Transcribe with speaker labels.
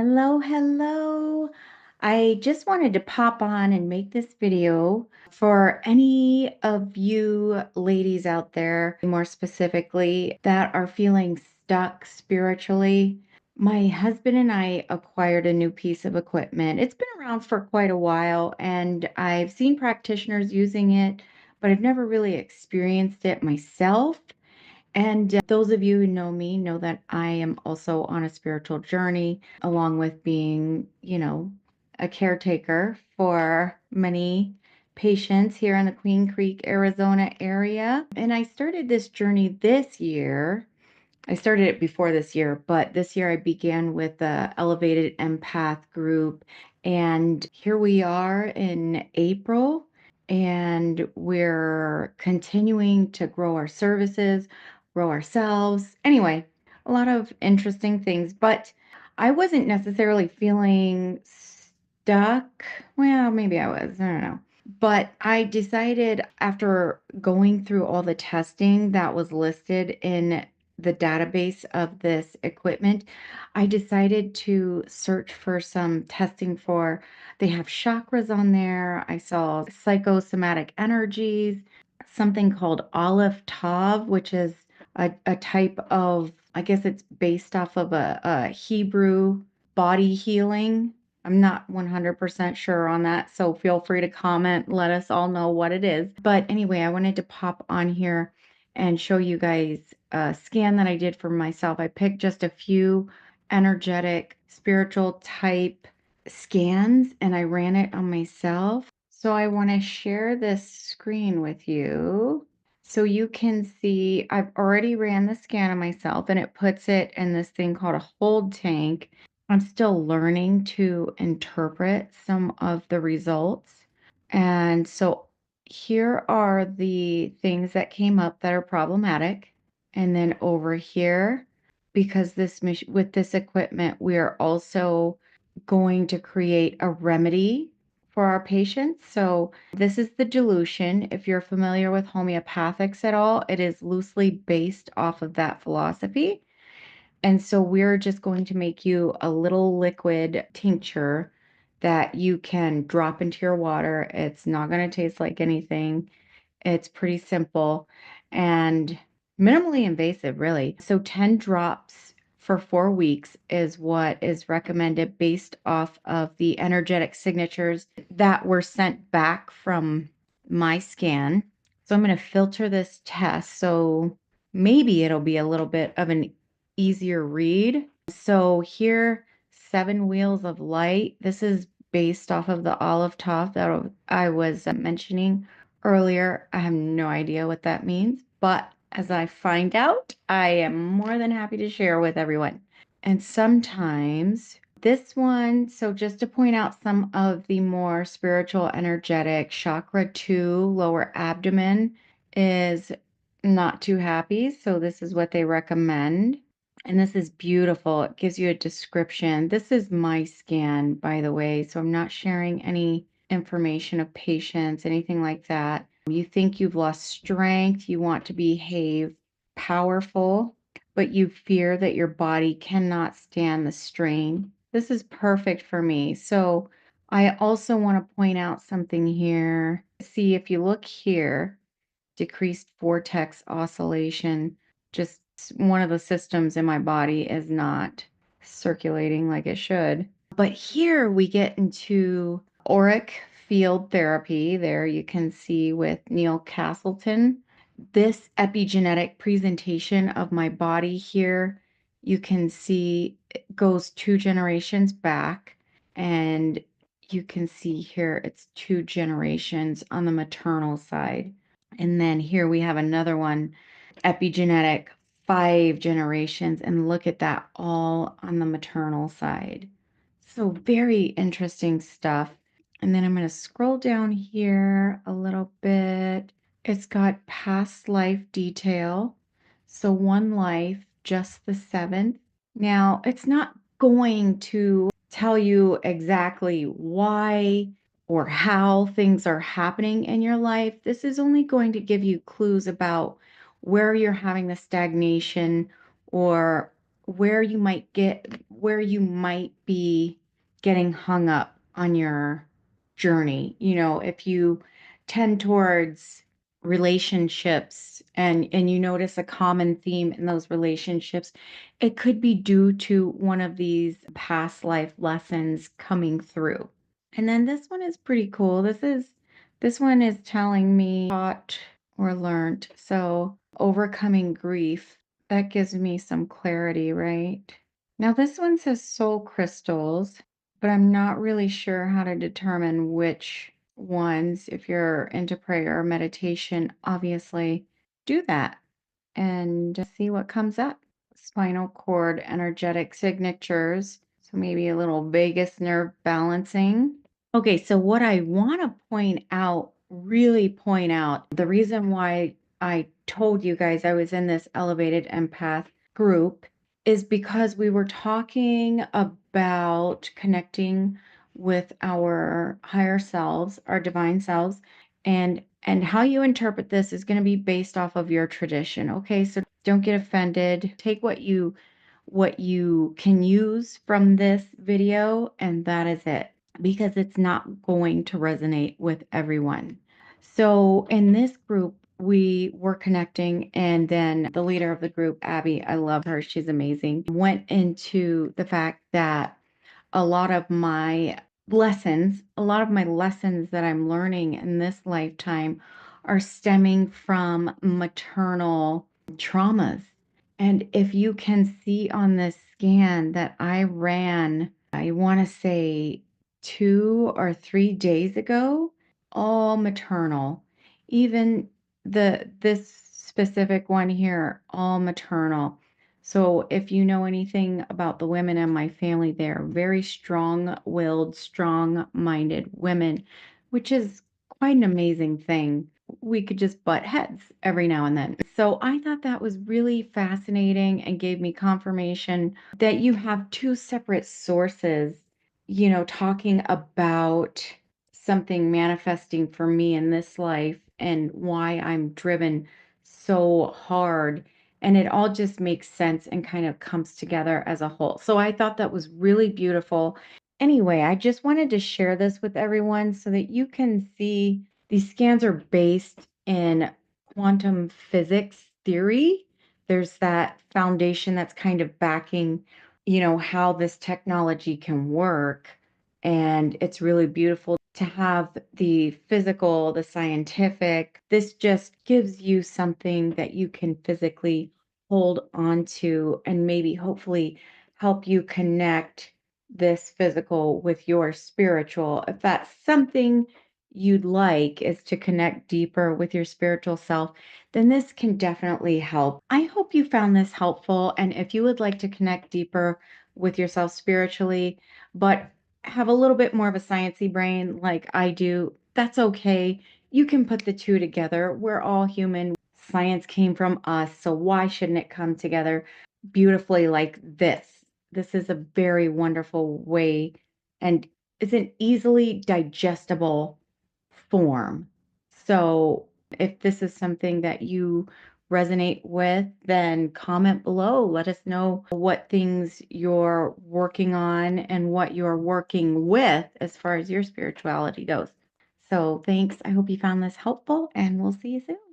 Speaker 1: Hello, hello. I just wanted to pop on and make this video for any of you ladies out there, more specifically, that are feeling stuck spiritually. My husband and I acquired a new piece of equipment. It's been around for quite a while, and I've seen practitioners using it, but I've never really experienced it myself. And those of you who know me know that I am also on a spiritual journey, along with being, a caretaker for many patients here in the Queen Creek, Arizona area. And I started this journey this year. I started it before this year, but this year I began with the Elevated Empath group. And here we are in April, and we're continuing to grow our services, grow ourselves. Anyway, a lot of interesting things, but I wasn't necessarily feeling stuck. Well, maybe I was, I don't know. But I decided after going through all the testing that was listed in the database of this equipment, I decided to search for some testing for, they have chakras on there. I saw psychosomatic energies, something called Aleph Tav, which is a type of, I guess it's based off of a Hebrew body healing. I'm not 100% sure on that, so feel free to comment, let us all know what it is. But anyway, I wanted to pop on here and show you guys a scan that I did for myself. I picked just a few energetic, spiritual type scans and I ran it on myself. So I want to share this screen with you so you can see. I've already ran the scan on myself and it puts it in this thing called a hold tank. I'm still learning to interpret some of the results. And so here are the things that came up that are problematic. And then over here, because with this equipment, we are also going to create a remedy for our patients. So this is the dilution. If you're familiar with homeopathics at all, it is loosely based off of that philosophy. And so we're just going to make you a little liquid tincture that you can drop into your water. It's not going to taste like anything. It's pretty simple and minimally invasive, really. So 10 drops for 4 weeks is what is recommended based off of the energetic signatures that were sent back from my scan. So I'm going to filter this test. So maybe it'll be a little bit of an easier read. So here, 7 wheels of light. This is based off of the olive top that I was mentioning earlier. I have no idea what that means, but as I find out, I am more than happy to share with everyone. And sometimes this one, so just to point out some of the more spiritual, energetic, chakra 2, lower abdomen is not too happy. So this is what they recommend. And this is beautiful. It gives you a description. This is my scan, by the way, so I'm not sharing any information of patients, anything like that. You think you've lost strength, you want to behave powerful, but you fear that your body cannot stand the strain. This is perfect for me. So I also want to point out something here. See, if you look here, decreased vortex oscillation, just one of the systems in my body is not circulating like it should. But here we get into auric field therapy. There you can see with Neil Castleton. This epigenetic presentation of my body here, you can see it goes 2 generations back, and you can see here it's 2 generations on the maternal side. And then here we have another one, epigenetic, 5 generations, and look at that, all on the maternal side. So very interesting stuff. And then I'm going to scroll down here a little bit. It's got past life detail. So one life, just the seventh. Now, it's not going to tell you exactly why or how things are happening in your life. This is only going to give you clues about where you're having the stagnation or where you might be getting hung up on your journey. If you tend towards relationships and you notice a common theme in those relationships, it could be due to one of these past life lessons coming through. And then this one is pretty cool. This one is telling me taught or learned. So overcoming grief, that gives me some clarity, right? Now this one says soul crystals, but I'm not really sure how to determine which ones. If you're into prayer or meditation, obviously do that and just see what comes up. Spinal cord energetic signatures. So maybe a little vagus nerve balancing. Okay, so what I want to point out, really point out, the reason why I told you guys I was in this elevated empath group is because we were talking about connecting with our higher selves, our divine selves, and how you interpret this is going to be based off of your tradition. Okay, so don't get offended. Take what you can use from this video, and that is it, because it's not going to resonate with everyone. So in this group, we were connecting, and then the leader of the group, Abby, I love her, she's amazing, went into the fact that a lot of my lessons that I'm learning in this lifetime are stemming from maternal traumas. And if you can see on this scan that I ran, I want to say 2 or 3 days ago, all maternal. Even this specific one here, all maternal. So if you know anything about the women in my family, they're very strong-willed, strong-minded women, which is quite an amazing thing. We could just butt heads every now and then. So I thought that was really fascinating and gave me confirmation that you have two separate sources, talking about something manifesting for me in this life and why I'm driven so hard. And it all just makes sense and kind of comes together as a whole. So I thought that was really beautiful. Anyway, I just wanted to share this with everyone so that you can see these scans are based in quantum physics theory. There's that foundation that's kind of backing, how this technology can work. And it's really beautiful to have the physical, the scientific. This just gives you something that you can physically hold on to and maybe hopefully help you connect this physical with your spiritual. If that's something you'd like, is to connect deeper with your spiritual self, then this can definitely help. I hope you found this helpful. And if you would like to connect deeper with yourself spiritually, but have a little bit more of a sciencey brain like I do, that's okay. You can put the two together. We're all human. Science came from us, so why shouldn't it come together beautifully like this? This is a very wonderful way and is an easily digestible form. So if this is something that you resonate with, then comment below. Let us know what things you're working on and what you're working with as far as your spirituality goes. So thanks. I hope you found this helpful, and we'll see you soon.